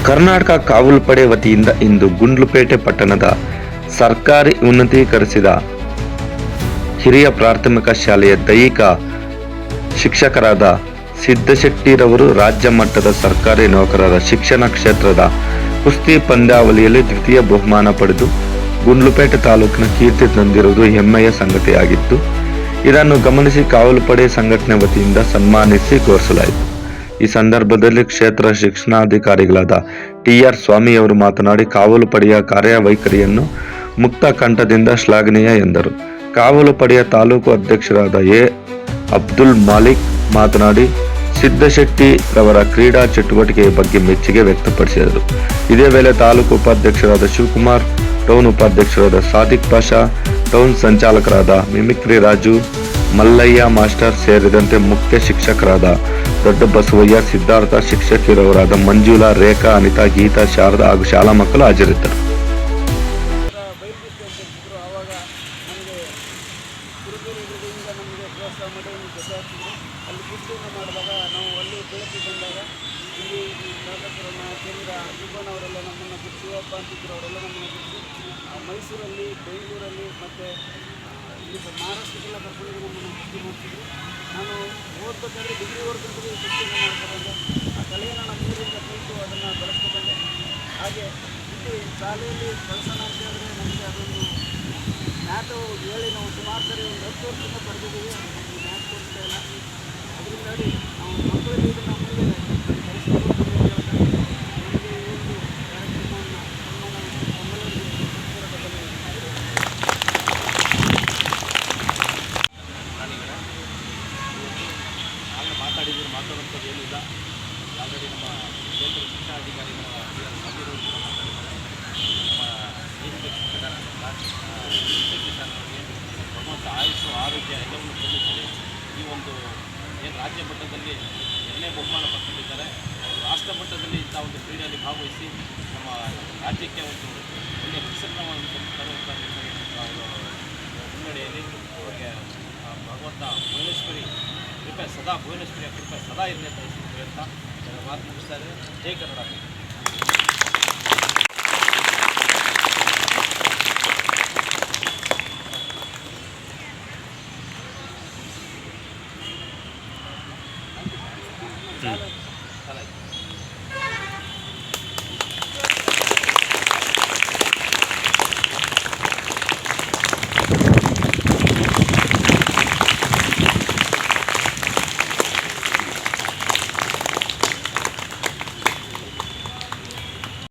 ಕರ್ನಾಟಕ ಕಾವಲು ಪಡೆ ವತಿಯಿಂದ ಇಂದು ಗುಂಡ್ಲುಪೇಟೆ ಪಟ್ಟಣದ ಸರ್ಕಾರಿ ಉನ್ನತೀಕರಿಸಿದ ಹಿರಿಯ ಪ್ರಾಥಮಿಕ ಶಾಲೆಯ ದೈಹಿಕ ಶಿಕ್ಷಕರಾದ ಸಿದ್ದಶೆಟ್ಟಿರವರು ರಾಜ್ಯ ಮಟ್ಟದ ಸರ್ಕಾರಿ ನೌಕರರ ಶಿಕ್ಷಣ ಕ್ಷೇತ್ರದ ಕುಸ್ತಿ ಪಂದ್ಯಾವಳಿಯಲ್ಲಿ ದ್ವಿತೀಯ ಬಹುಮಾನ ಪಡೆದು ಗುಂಡ್ಲುಪೇಟೆ ತಾಲೂಕಿನ ಕೀರ್ತಿ ತಂದಿರುವುದು ಹೆಮ್ಮೆಯ ಸಂಗತಿಯಾಗಿತ್ತು. ಇದನ್ನು ಗಮನಿಸಿ ಕಾವಲು ಪಡೆ ಸಂಘಟನೆ ವತಿಯಿಂದ ಸನ್ಮಾನಿಸಿ ಗೌರವಿಸಲಾಯಿತು. ಈ ಸಂದರ್ಭದಲ್ಲಿ ಕ್ಷೇತ್ರ ಶಿಕ್ಷಣಾಧಿಕಾರಿಗಳಾದ ಟಿ.ಆರ್. ಸ್ವಾಮಿಯವರು ಮಾತನಾಡಿ, ಕಾವಲು ಪಡೆಯ ಕಾರ್ಯವೈಖರಿಯನ್ನು ಮುಕ್ತ ಕಂಠದಿಂದ ಶ್ಲಾಘನೀಯ ಎಂದರು. ಕಾವಲು ಪಡೆಯ ತಾಲೂಕು ಅಧ್ಯಕ್ಷರಾದ ಎ. ಅಬ್ದುಲ್ ಮಾಲಿಕ್ ಮಾತನಾಡಿ, ಸಿದ್ದಶೆಟ್ಟಿ ರವರ ಕ್ರೀಡಾ ಚಟುವಟಿಕೆಯ ಬಗ್ಗೆ ಮೆಚ್ಚುಗೆ ವ್ಯಕ್ತಪಡಿಸಿದರು. ಇದೇ ವೇಳೆ ತಾಲೂಕು ಉಪಾಧ್ಯಕ್ಷರಾದ ಶಿವಕುಮಾರ್, ಟೌನ್ ಉಪಾಧ್ಯಕ್ಷರಾದ ಸಾದಿಕ್ ಪಾಷಾ, ಟೌನ್ ಸಂಚಾಲಕರಾದ ಮಿಮಿಕ್ರಿ ರಾಜು, ಮಲ್ಲಯ್ಯ ಮಾಸ್ಟರ್ ಸೇರಿದಂತೆ ಮುಖ್ಯ ಶಿಕ್ಷಕರಾದ ದೊಡ್ಡ ಬಸವಯ್ಯ, ಸಿದ್ಧಾರ್ಥ, ಶಿಕ್ಷಕಿಯರವರಾದ ಮಂಜುಳಾ, ರೇಖಾ, ಅನಿತಾ, ಗೀತಾ, ಶಾರದಾ ಹಾಗೂ ಶಾಲಾ ಮಕ್ಕಳು ಹಾಜರಿದ್ದರು. ಅಲ್ಲಿ ಕುಸ್ತಿಯನ್ನು ಮಾಡಿದಾಗ ನಾವು ಅಲ್ಲಿ ಬೆಳಕು ಬಂದಾಗ ಇಲ್ಲಿ ಶಾಸಕರನ್ನ ಕೇಂದ್ರ ಸುಬ್ಬಣ್ಣವರೆಲ್ಲ ನಮ್ಮನ್ನು ಬಿಟ್ಟು, ಶಿವಪ್ಪ ಅಂತಿದ್ರು, ಅವರೆಲ್ಲ ನಮ್ಮನ್ನು ಬಿಟ್ಟು ಮೈಸೂರಲ್ಲಿ, ಬೆಂಗಳೂರಲ್ಲಿ ಮತ್ತು ಇಲ್ಲಿ ಮಹಾರಾಷ್ಟ್ರಕ್ಕೆಲ್ಲ ಕರ್ಕೊಂಡು ನಮ್ಮನ್ನು ಕುಸ್ತಿ ಮಾಡ್ತಿದ್ರು. ನಾನು ಓದಬೇಕಾದ್ರೆ ಡಿಗ್ರಿವರೆಗೂ ಕುಸ್ತಿಯನ್ನು ಮಾಡ್ಕೊಂಡೆ. ಆ ಕಲೆಯನ್ನು ನಾನು ನೀರಿಂದ ಕಲಿತು ಅದನ್ನು ಬೆಳೆಸ್ಕೊಂಡೆ. ಹಾಗೆ ಇಲ್ಲಿ ಶಾಲೆಯಲ್ಲಿ ಕಳ್ಸೋಣ ಅಂತ ಹೇಳಿದ್ರೆ ನಮಗೆ ಅದೊಂದು ಮ್ಯಾಟು ಹೇಳಿ ನಾವು ಸುಮಾರು ಸರಿ ಒಂದು 10 ವರ್ಷದಿಂದ ಬರೆದಿದ್ದೀವಿ. ನಮಗೆ ಮ್ಯಾಟ್ ಕೊಡ್ತಾ ಇಲ್ಲ. ಅದರಿಂದಾಗಿ ನಾವು ಮಕ್ಕಳಿಗೆ ಇದನ್ನು ಮುಂದೆ ಬೆಳೆಸ್ಕೊಂಡು ನಮಗೆ ಈ ಒಂದು ಕಾರ್ಯಕ್ರಮವನ್ನು ಮಾತಾಡಿದ್ರು, ಮಾತಾಡುವಂಥದ್ದು ಏನಿಲ್ಲ. ಆಲ್ರೆಡಿ ನಮ್ಮ ಕೇಂದ್ರ ಶಿಕ್ಷಣಾಧಿಕಾರಿಗಳ ನಮ್ಮ ದೈಹಿಕ ಶಿಕ್ಷಕರಿಗೆ ಭಗವಂತ ಆಯುಷು, ಆರೋಗ್ಯ ಎಲ್ಲವನ್ನು ಕೊಟ್ಟಿದ್ದಾರೆ. ಈ ಒಂದು ಏನು ರಾಜ್ಯ ಮಟ್ಟದಲ್ಲಿ 2ನೇ ಬಹುಮಾನ ಪಡ್ಕೊಂಡಿದ್ದಾರೆ. ರಾಷ್ಟ್ರ ಮಟ್ಟದಲ್ಲಿ ಇಂಥ ಒಂದು ಕ್ರೀಡೆಯಲ್ಲಿ ಭಾಗವಹಿಸಿ ನಮ್ಮ ರಾಜ್ಯಕ್ಕೆ ಒಂದು ಒಳ್ಳೆಯ ಹೆಸರನ್ನು ಮುನ್ನಡೆಯಲ್ಲಿ ಅವರಿಗೆ ಭಗವಂತ ಭುವನೇಶ್ವರಿ ಕೃಪೆ ಸದಾ, ಭುವನೇಶ್ವರಿಯ ಕೃಪೆ ಸದಾ ಇರಲಿ ಅಂತ ಹೇಳ್ತಾ ಮಾತು ಮುಗಿಸ್ತಾ ಇದ್ದಾರೆ. ಜೈ ಕನ್ನಡ.